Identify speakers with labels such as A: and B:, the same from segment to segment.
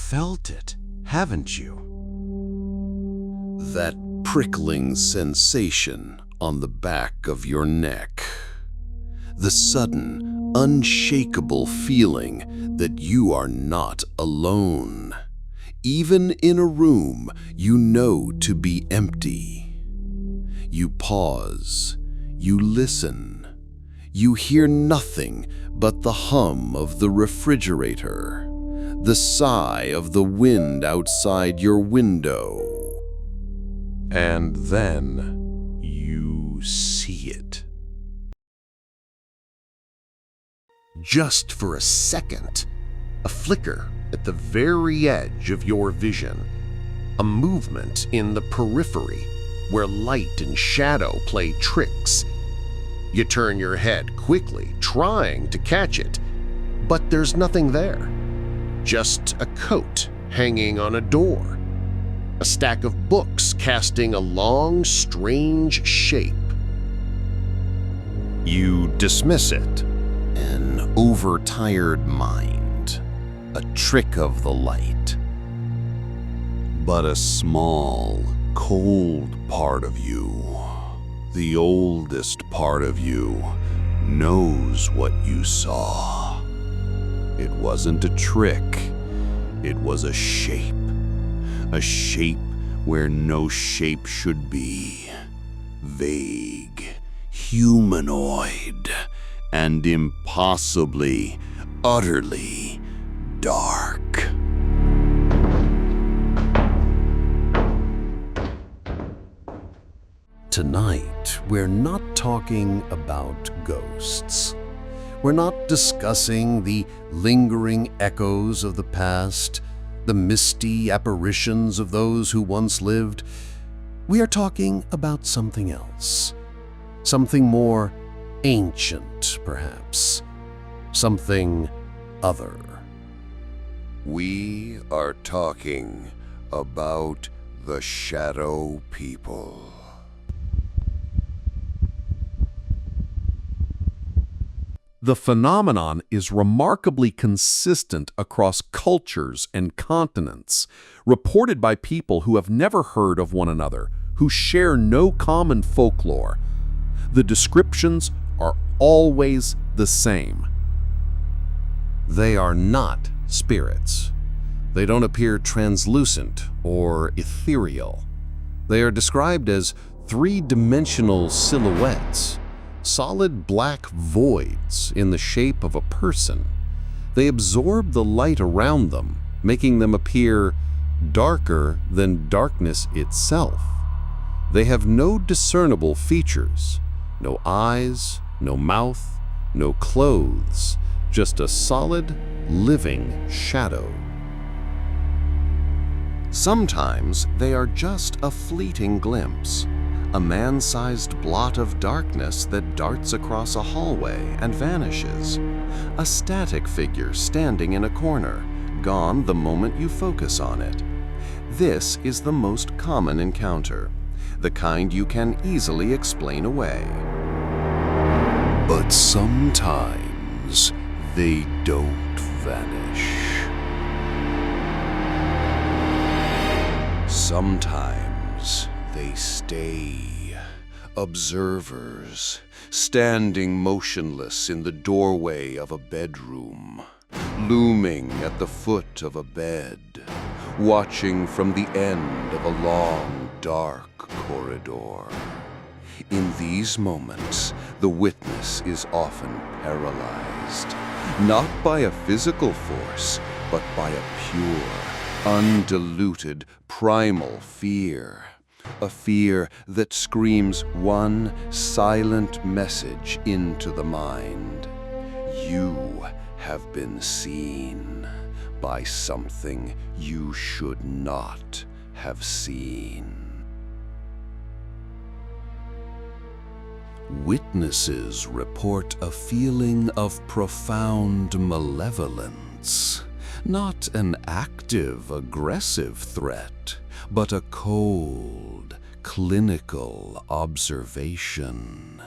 A: felt it, haven't you?
B: That prickling sensation on the back of your neck. The sudden, unshakable feeling that you are not alone, even in a room you know to be empty. You pause, you listen, you hear nothing but the hum of the refrigerator, the sigh of the wind outside your window.
A: And then you see it.
C: Just for a second, a flicker at the very edge of your vision, a movement in the periphery where light and shadow play tricks. You turn your head quickly, trying to catch it, but there's nothing there. Just a coat hanging on a door, a stack of books casting a long, strange shape.
B: You dismiss it. An overtired mind, a trick of the light. But a small, cold part of you, the oldest part of you, knows what you saw. It wasn't a trick, it was a shape where no shape should be. Vague, humanoid, and impossibly, utterly dark. Tonight, we're not talking about ghosts. We're not discussing the lingering echoes of the past, the misty apparitions of those who once lived. We are talking about something else, something more ancient, perhaps, something other. We are talking about the Shadow People.
A: The phenomenon is remarkably consistent across cultures and continents, reported by people who have never heard of one another, who share no common folklore. The descriptions are always the same.
B: They are not spirits. They don't appear translucent or ethereal. They are described as three-dimensional silhouettes, solid black voids in the shape of a person. They absorb the light around them, making them appear darker than darkness itself. They have no discernible features, no eyes, no mouth, no clothes, just a solid, living shadow. Sometimes they are just a fleeting glimpse, a man-sized blot of darkness that darts across a hallway and vanishes, a static figure standing in a corner, gone the moment you focus on it. This is the most common encounter, the kind you can easily explain away. But sometimes they don't vanish. Sometimes they stay, observers, standing motionless in the doorway of a bedroom, looming at the foot of a bed, watching from the end of a long, dark corridor. In these moments, the witness is often paralyzed, not by a physical force, but by a pure, undiluted, primal fear. A fear that screams one silent message into the mind. You have been seen by something you should not have seen. Witnesses report a feeling of profound malevolence, not an active, aggressive threat, but a cold, clinical observation,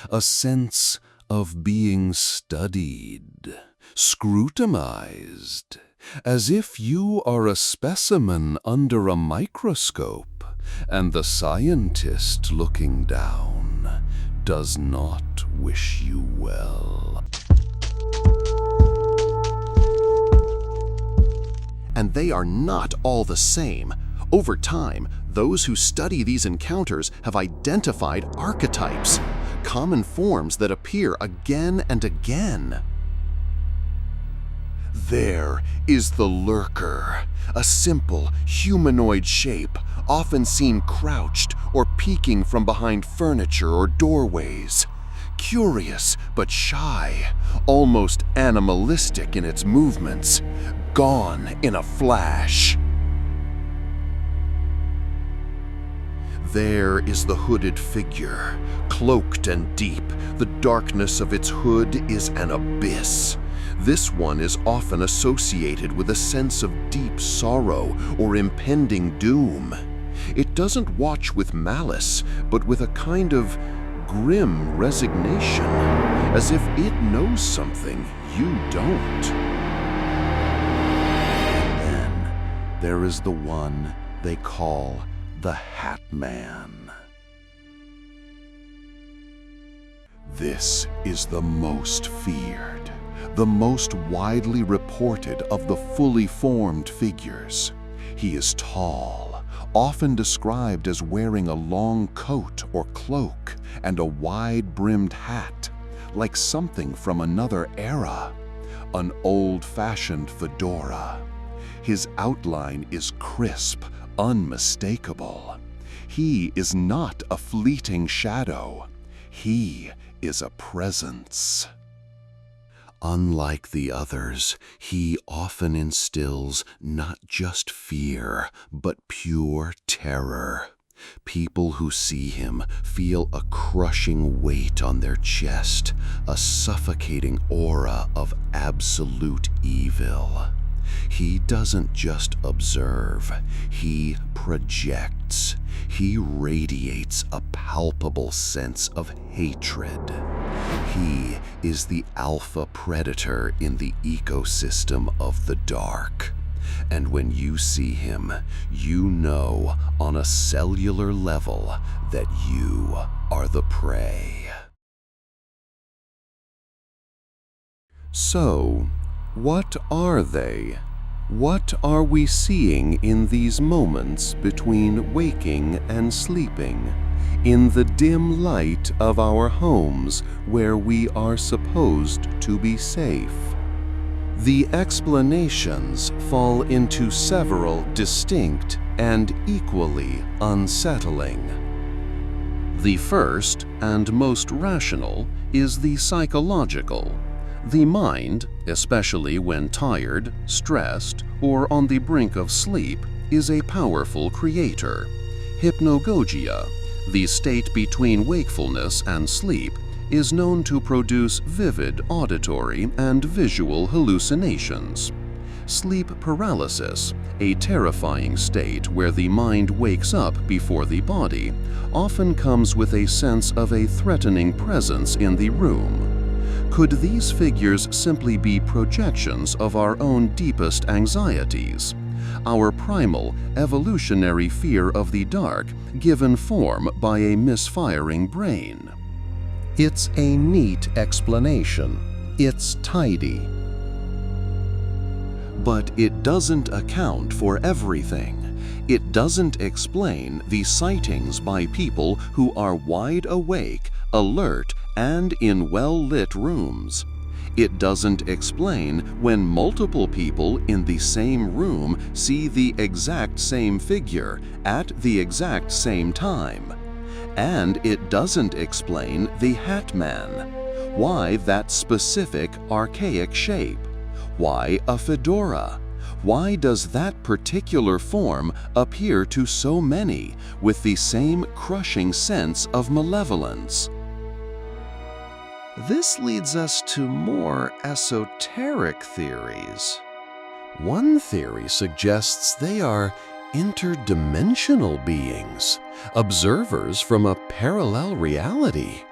B: a sense of being studied, scrutinized,
A: as if you are a specimen under a microscope, and the scientist looking down does not wish you well.
C: And they are not all the same. Over time, those who study these encounters have identified archetypes, common forms that appear again and again. There is the lurker, a simple humanoid shape, often seen crouched or peeking from behind furniture or doorways. Curious but shy, almost animalistic in its movements, gone in a flash. There is the hooded figure, cloaked and deep. The darkness of its hood is an abyss. This one is often associated with a sense of deep sorrow or impending doom. It doesn't watch with malice, but with a kind of grim resignation, as if it knows something you don't. And then there is the one they call the Hat Man. This is the most feared, the most widely reported of the fully formed figures. He is tall, often described as wearing a long coat or cloak and a wide-brimmed hat, like something from another era, an old-fashioned fedora. His outline is crisp, unmistakable. He is not a fleeting shadow. He is a presence. Unlike the others, he often instills not just fear, but pure terror. People who see him feel a crushing weight on their chest, a suffocating aura of absolute evil. He doesn't just observe, he projects. He radiates a palpable sense of hatred. He is the alpha predator in the ecosystem of the dark. And when you see him, you know on a cellular level that you are the prey. So, what are they? What are we seeing in these moments between waking and sleeping, in the dim light of our homes where we are supposed to be safe? The explanations fall into several distinct and equally unsettling. The first and most rational is the psychological. The mind, especially when tired, stressed, or on the brink of sleep, is a powerful creator. Hypnagogia, the state between wakefulness and sleep, is known to produce vivid auditory and visual hallucinations. Sleep paralysis, a terrifying state where the mind wakes up before the body, often comes with a sense of a threatening presence in the room. Could these figures simply be projections of our own deepest anxieties? Our primal, evolutionary fear of the dark given form by a misfiring brain? It's a neat explanation. It's tidy. But it doesn't account for everything. It doesn't explain the sightings by people who are wide awake, alert, and in well-lit rooms. It doesn't explain when multiple people in the same room see the exact same figure at the exact same time. And it doesn't explain the Hat Man. Why that specific archaic shape? Why a fedora? Why does that particular form appear to so many with the same crushing sense of malevolence? This leads us to more esoteric theories. One theory suggests they are interdimensional beings, observers from a parallel reality.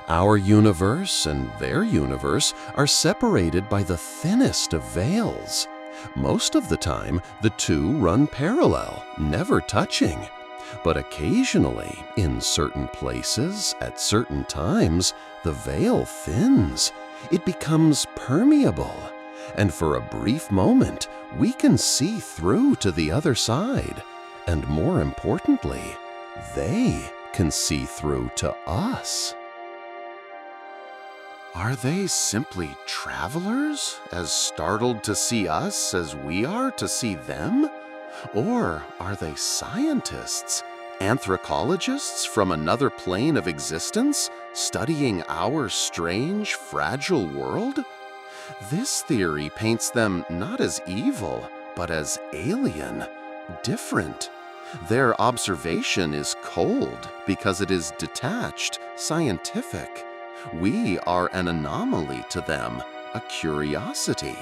C: Our universe and their universe are separated by the thinnest of veils. Most of the time, the two run parallel, never touching. But occasionally, in certain places, at certain times, the veil thins. It becomes permeable. And for a brief moment, we can see through to the other side. And more importantly, they can see through to us. Are they simply travelers, as startled to see us as we are to see them? Or are they scientists, anthropologists from another plane of existence, studying our strange, fragile world? This theory paints them not as evil, but as alien, different. Their observation is cold because it is detached, scientific. We are an anomaly to them, a curiosity.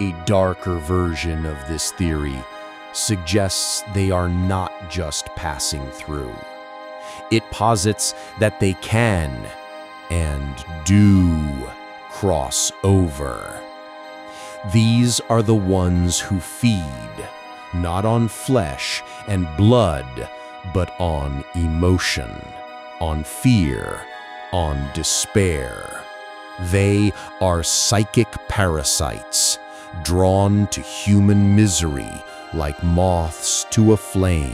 D: A darker version of this theory suggests they are not just passing through. It posits that they can and do cross over. These are the ones who feed, not on flesh and blood, but on emotion, on fear, on despair. They are psychic parasites, drawn to human misery like moths to a flame.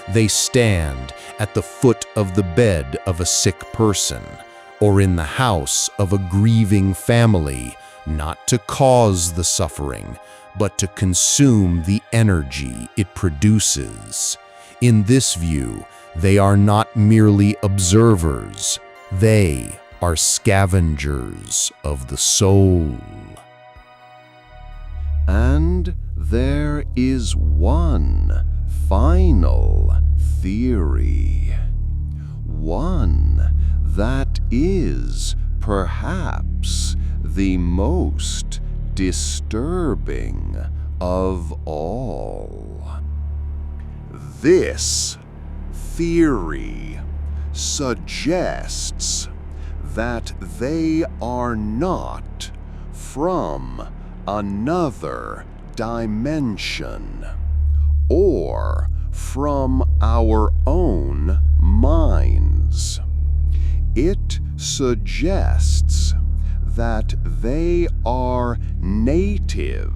D: They stand at the foot of the bed of a sick person or in the house of a grieving family, not to cause the suffering, but to consume the energy it produces. In this view, they are not merely observers. They are scavengers of the soul.
C: And there is one final theory. One that is perhaps the most disturbing of all. This theory suggests that they are not from another dimension or from our own minds. It suggests that they are native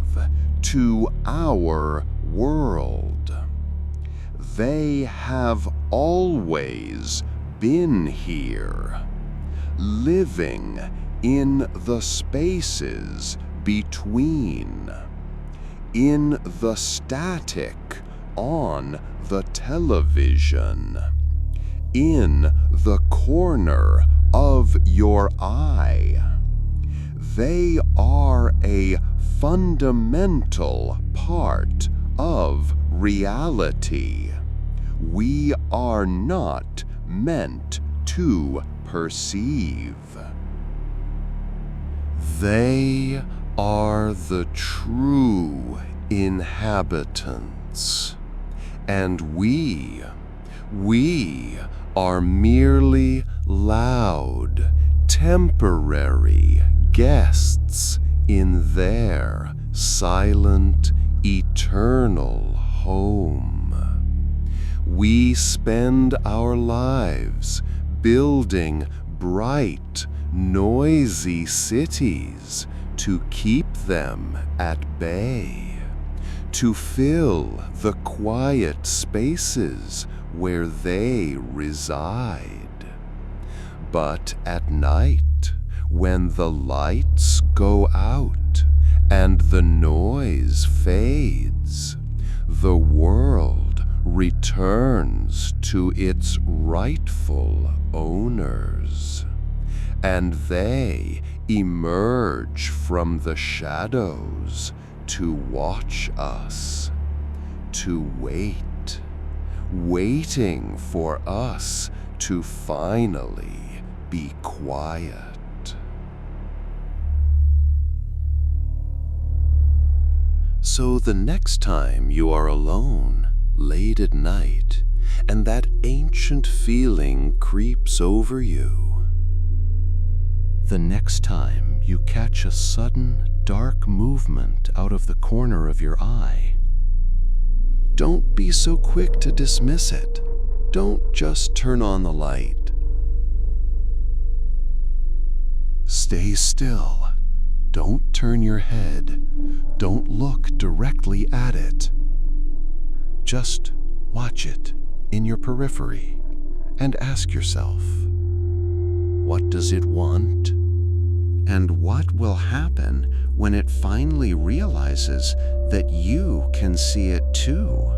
C: to our world. They have always been here, living in the spaces between, in the static on the television, in the corner of your eye. They are a fundamental part of reality. We are not meant to perceive. They are the true inhabitants, and we are merely loud, temporary guests in their silent, eternal home. We spend our lives building bright, noisy cities to keep them at bay, to fill the quiet spaces where they reside. But at night, when the lights go out and the noise fades, the world returns to its rightful owners, and they emerge from the shadows to watch us, to wait, waiting for us to finally be quiet. So the next time you are alone, late at night, and that ancient feeling creeps over you, the next time you catch a sudden
B: dark movement out of the corner of your eye. Don't be so quick to dismiss it. Don't just turn on the light. Stay still. Don't turn your head. Don't look directly at it. Just watch it in your periphery and ask yourself, what does it want? And what will happen when it finally realizes that you can see it too?